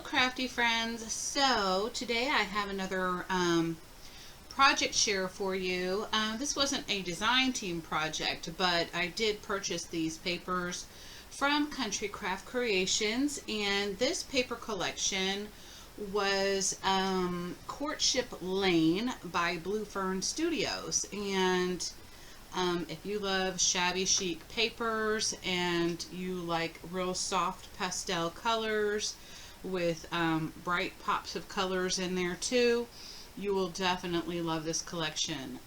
crafty friends. So today I have another project share for you. This wasn't a design team project, but I did purchase these papers from Country Craft Creations, and this paper collection was Courtship Lane by Blue Fern Studios. And if you love shabby chic papers and you like real soft pastel colors with bright pops of colors in there too, you will definitely love this collection.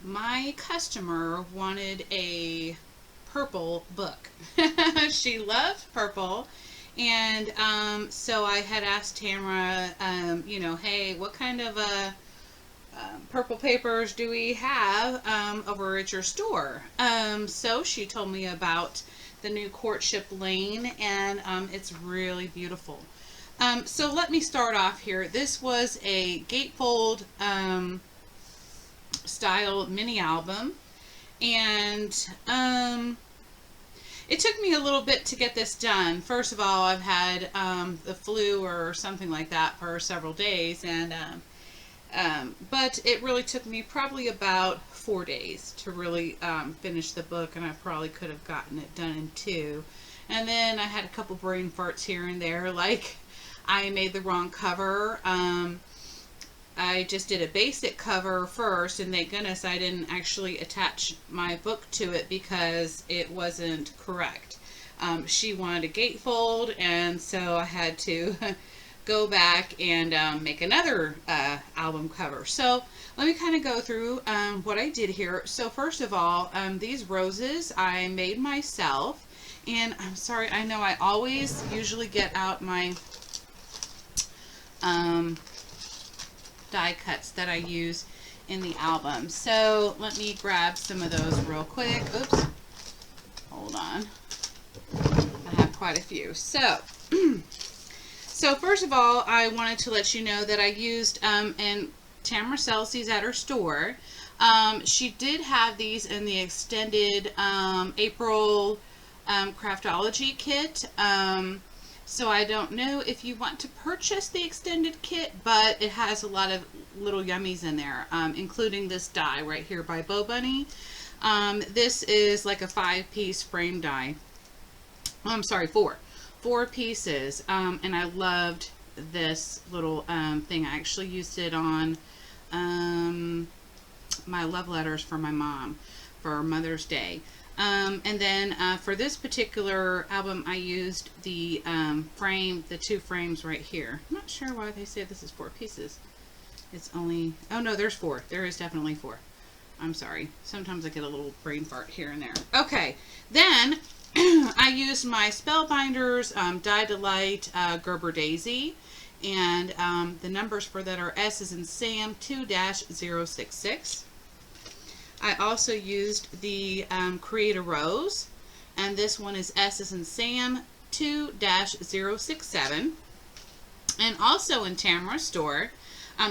My customer wanted a purple book. She loves purple, and so I had asked Tamara, hey, what kind of purple papers do we have over at your store? So she told me about the new Courtship Lane, and it's really beautiful. So let me start off here. This was a Gatefold style mini album, and it took me a little bit to get this done. First of all, I've had the flu or something like that for several days, and but it really took me probably about 4 days to really finish the book, and I probably could have gotten it done in 2. And then I had a couple brain farts here and there, like I made the wrong cover. I just did a basic cover first, and thank goodness I didn't actually attach my book to it because it wasn't correct. She wanted a gatefold, and so I had to go back and make another album cover. So let me kind of go through what I did here. So first of all, these roses I made myself, and I'm sorry, I know I always usually get out my die cuts that I use in the album. So let me grab some of those real quick. Oops, hold on, I have quite a few. So so first of all, I wanted to let you know that I used, and Tamara sells these at her store. She did have these in the extended April Craftology kit. So I don't know if you want to purchase the extended kit, but it has a lot of little yummies in there, including this die right here by Bo Bunny. This is like a 5-piece frame die. I'm sorry, 4 pieces, and I loved this little thing. I actually used it on my love letters for my mom for Mother's Day. And then for this particular album, I used the frame, the 2 frames right here. I'm not sure why they say this is 4 pieces. It's only, oh no, there's 4. There is definitely 4. I'm sorry. Sometimes I get a little brain fart here and there. Okay, then I used my Spellbinders Die Delight Gerber Daisy, and the numbers for that are S as in Sam 2-066. I also used the Create a Rose, and this one is S as in Sam 2-067. And also in Tamara's store,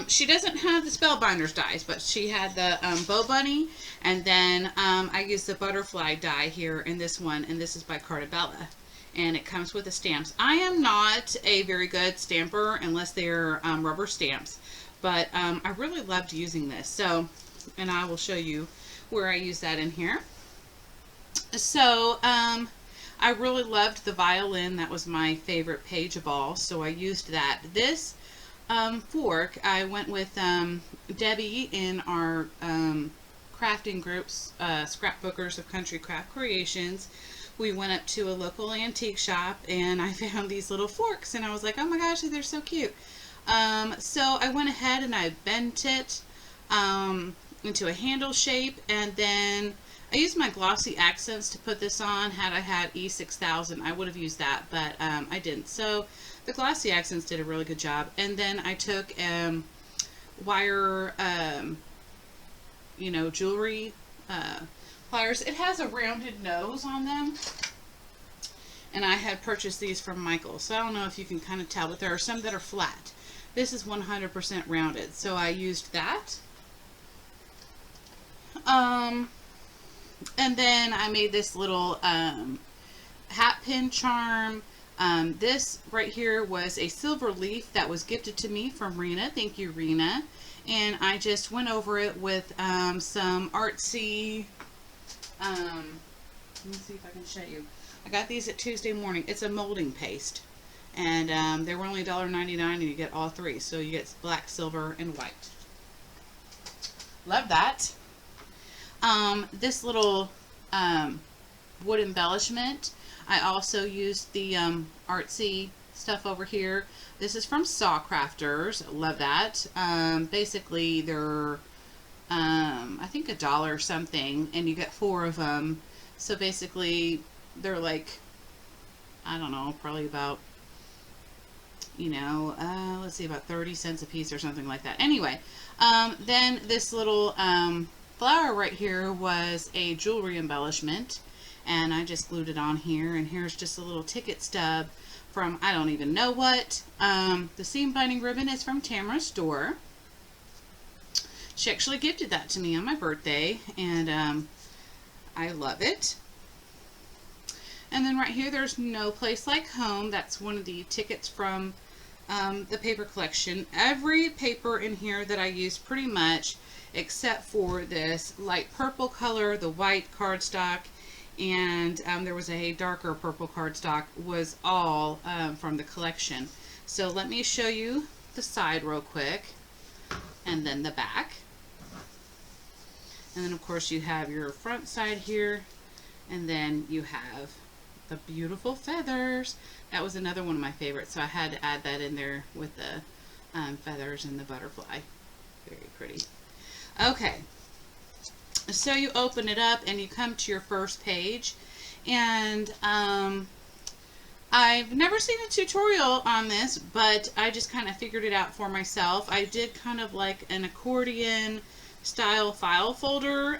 she doesn't have the Spellbinders dies, but she had the Bo Bunny, and then I used the butterfly die here in this one, and this is by Cartabella, and it comes with the stamps. I am not a very good stamper unless they're rubber stamps, but I really loved using this. So, and I will show you where I use that in here. So I really loved the violin. That was my favorite page of all, so I used that. This fork, I went with Debbie in our crafting groups, Scrapbookers of Country Craft Creations. We went up to a local antique shop, and I found these little forks, and I was like, oh my gosh, they're so cute. So I went ahead and I bent it into a handle shape, and then I used my glossy accents to put this on. Had I had E6000, I would have used that, but I didn't. So the glossy accents did a really good job. And then I took wire, jewelry pliers. It has a rounded nose on them, and I had purchased these from Michael, so I don't know if you can kind of tell, but there are some that are flat. This is 100% rounded, so I used that. And then I made this little hat pin charm This right here was a silver leaf that was gifted to me from Rena. Thank you, Rena. And I just went over it with some artsy, let me see if I can show you. I got these at Tuesday Morning. It's a molding paste. And they were only $1.99 and you get all three. So you get black, silver, and white. Love that. This little wood embellishment, I also used the artsy stuff over here. This is from Saw Crafters. Love that. Basically, they're I think $1 or something, and you get 4 of them. So basically, they're like, I don't know, probably about, you know, let's see, about 30 cents a piece or something like that. Anyway, then this little flower right here was a jewelry embellishment, and I just glued it on here, and here's just a little ticket stub from I don't even know what. The seam binding ribbon is from Tamara's store. She actually gifted that to me on my birthday, and I love it. And then right here, there's No Place Like Home. That's one of the tickets from the paper collection. Every paper in here that I used pretty much, except for this light purple color, the white cardstock, and there was a darker purple cardstock, was all from the collection. So let me show you the side real quick, and then the back. And then of course you have your front side here, and then you have the beautiful feathers. That was another one of my favorites, so I had to add that in there with the feathers and the butterfly. Very pretty. Okay, so you open it up and you come to your first page, and I've never seen a tutorial on this, but I just kind of figured it out for myself. I did kind of like an accordion style file folder.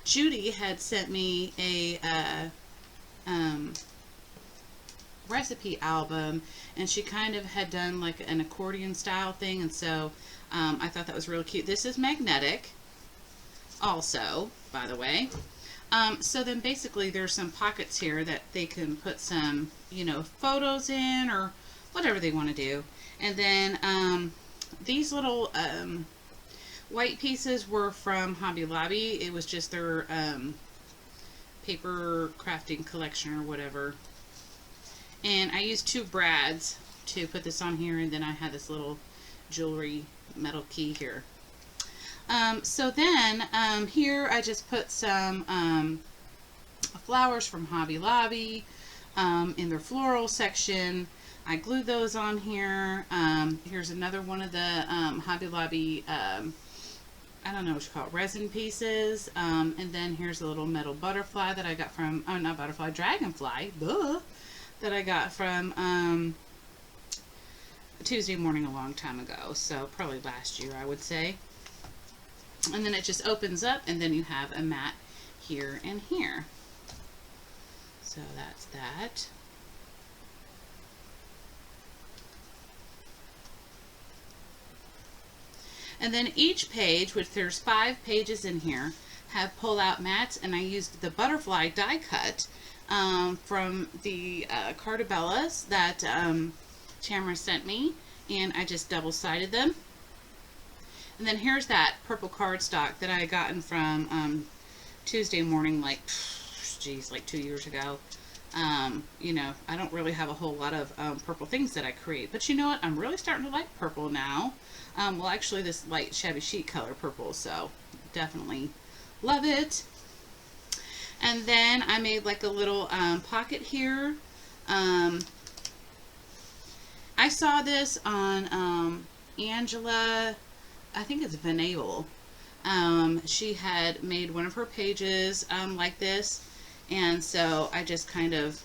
Judy had sent me a recipe album, and she kind of had done like an accordion style thing, and so I thought that was really cute. This is magnetic also, by the way. So then basically there's some pockets here that they can put some, you know, photos in or whatever they want to do. And then these little white pieces were from Hobby Lobby. It was just their paper crafting collection or whatever. And I used 2 brads to put this on here, and then I had this little jewelry metal key here. So then here I just put some flowers from Hobby Lobby in their floral section. I glued those on here. Here's another one of the Hobby Lobby, I don't know what you call it, resin pieces. And then here's a little metal butterfly that I got from, oh, not butterfly, dragonfly, duh, that I got from Tuesday Morning a long time ago. So probably last year, I would say. And then it just opens up, and then you have a mat here and here. So that's that. And then each page, which there's 5 pages in here, have pull-out mats, and I used the butterfly die cut from the Cartabellas that Tamara sent me, and I just double-sided them. And then here's that purple cardstock that I had gotten from Tuesday Morning, like, geez, like 2 years ago. You know, I don't really have a whole lot of purple things that I create, but you know what? I'm really starting to like purple now. Well, actually, this light shabby chic color purple, so definitely love it. And then I made like a little pocket here. I saw this on Angela, I think it's Vanable. She had made one of her pages like this, and so I just kind of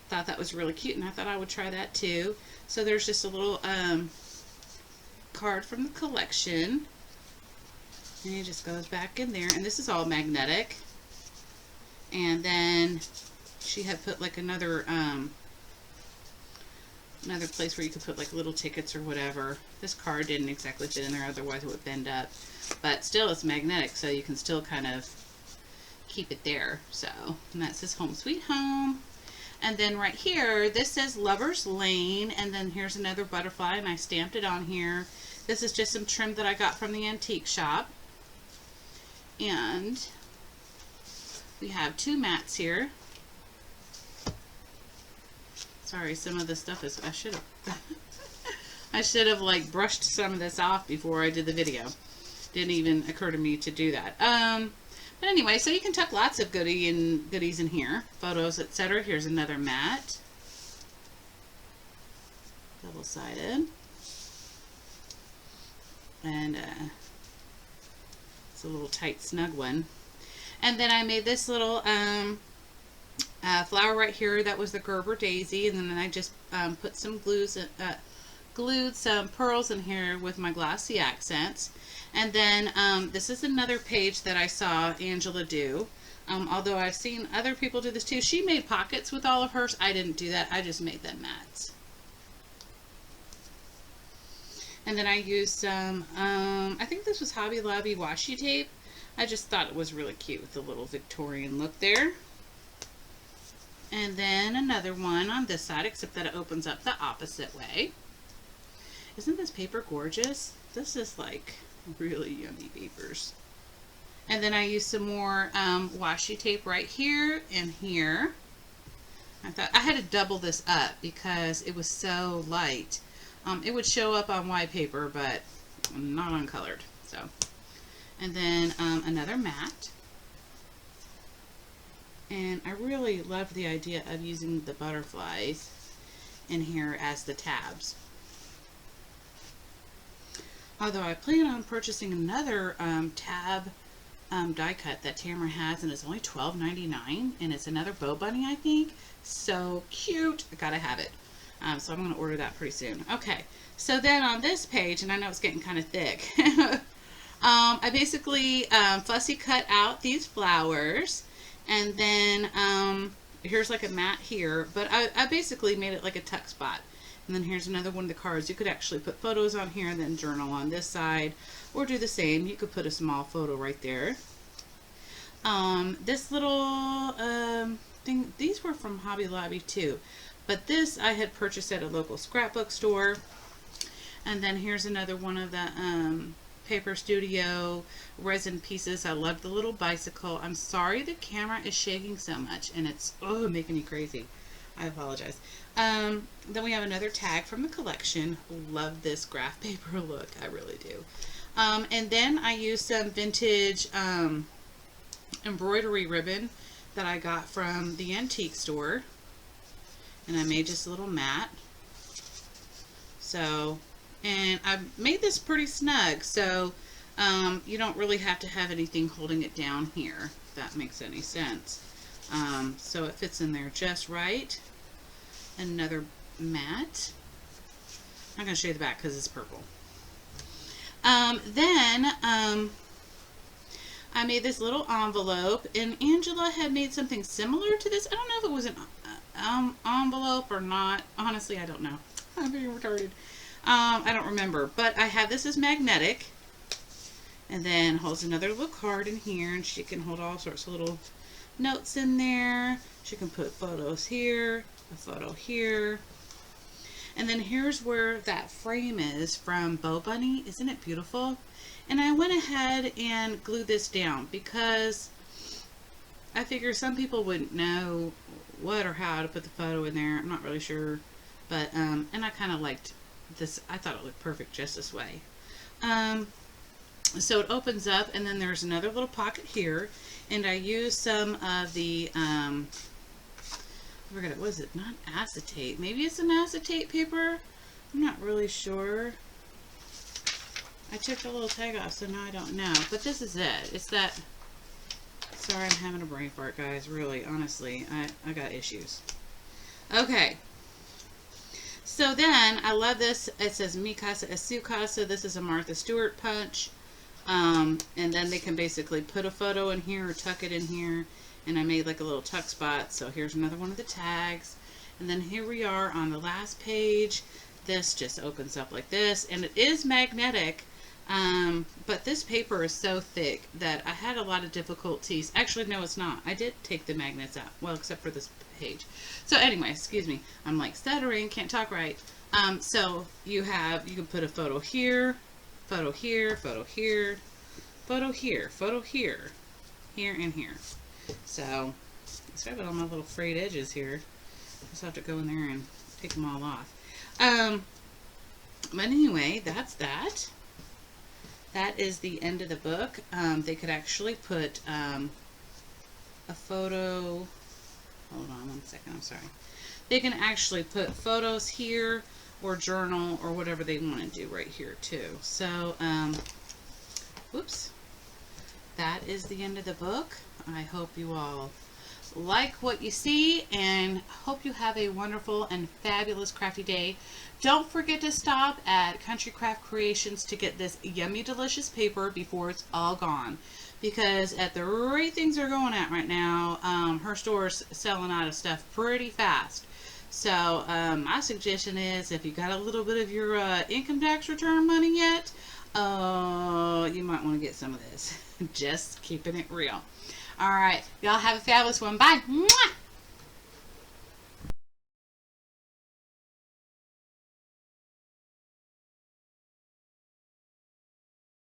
thought that was really cute, and I thought I would try that too. So there's just a little card from the collection, and it just goes back in there, and this is all magnetic. And then she had put like another place where you could put like little tickets or whatever. This card didn't exactly fit in there, otherwise it would bend up, but still it's magnetic, so you can still kind of keep it there. So, and that says Home Sweet Home. And then right here, this says Lover's Lane, and then here's another butterfly, and I stamped it on here. This is just some trim that I got from the antique shop. And we have 2 mats here. Sorry, some of this stuff is, I should have like brushed some of this off before I did the video. Didn't even occur to me to do that. But anyway, so you can tuck lots of goodies in here, photos, etc. Here's another mat, double-sided, and it's a little tight, snug one. And then I made this little flower right here. That was the Gerber daisy, and then I just put some glued some pearls in here with my glossy accents. And then this is another page that I saw Angela do. Although I've seen other people do this too. She made pockets with all of hers. I didn't do that. I just made them mats. And then I used some, I think this was Hobby Lobby washi tape. I just thought it was really cute with the little Victorian look there. And then another one on this side, except that it opens up the opposite way. Isn't this paper gorgeous? This is like really yummy papers. And then I used some more washi tape right here and here. I thought I had to double this up because it was so light. It would show up on white paper, but not on colored. So, and then another mat. And I really love the idea of using the butterflies in here as the tabs. Although I plan on purchasing another tab die cut that Tamara has, and it's only $12.99, and it's another bow bunny, I think. So cute. I gotta have it. So I'm gonna order that pretty soon. Okay, so then on this page, and I know it's getting kind of thick, I basically fussy cut out these flowers, and then here's like a mat here, but I basically made it like a tuck spot. And then here's another one of the cards. You could actually put photos on here and then journal on this side, or do the same. You could put a small photo right there. This little thing, these were from Hobby Lobby too, but this I had purchased at a local scrapbook store. And then here's another one of the Paper Studio resin pieces. I love the little bicycle. I'm sorry the camera is shaking so much, and it's making me crazy. I apologize. Then we have another tag from the collection. Love this graph paper look. I really do. And then I used some vintage embroidery ribbon that I got from the antique store. And I made just a little mat. So, and I made this pretty snug. So, you don't really have to have anything holding it down here, if that makes any sense. So it fits in there just right. Another mat. I'm going to show you the back because it's purple. Then I made this little envelope, and Angela had made something similar to this. I don't know if it was an envelope or not. Honestly, I don't know. I'm being retarded. I don't remember. But I have this as magnetic, and then holds another little card in here, and she can hold all sorts of little notes in there. She can put photos here, a photo here. And then here's where that frame is from Bow Bunny. Isn't it beautiful? And I went ahead and glued this down because I figure some people wouldn't know what or how to put the photo in there. I'm not really sure. But, and I kind of liked this. I thought it looked perfect just this way. So it opens up, and then there's another little pocket here. And I used some of the, I forgot, it was it not acetate? Maybe it's an acetate paper. I'm not really sure. I took the little tag off, so now I don't know. But this is it. It's that. Sorry, I'm having a brain fart, guys. Really, honestly, I got issues. Okay. So then, I love this. It says Mi Casa es Su Casa. This is a Martha Stewart punch. And then they can basically put a photo in here or tuck it in here. And I made like a little tuck spot. So here's another one of the tags. And then here we are on the last page. This just opens up like this. And it is magnetic. But this paper is so thick that I had a lot of difficulties. Actually, no, it's not. I did take the magnets out. Well, except for this page. So anyway, excuse me, I'm like stuttering, can't talk right. So you can put a photo here, photo here, photo here, photo here, photo here, here and here. So sorry about all my little frayed edges here. I just have to go in there and take them all off. But anyway, that's that. That is the end of the book. They could actually put a photo. Hold on one second, I'm sorry. They can actually put photos here or journal or whatever they want to do right here too. So, whoops. That is the end of the book. I hope you all like what you see and hope you have a wonderful and fabulous crafty day. Don't forget to stop at Country Craft Creations to get this yummy delicious paper before it's all gone, because at the rate things are going at right now, her store's selling out of stuff pretty fast. So my suggestion is, if you got a little bit of your income tax return money yet, you might want to get some of this. Just keeping it real. All right, y'all have a fabulous one. Bye. Mwah!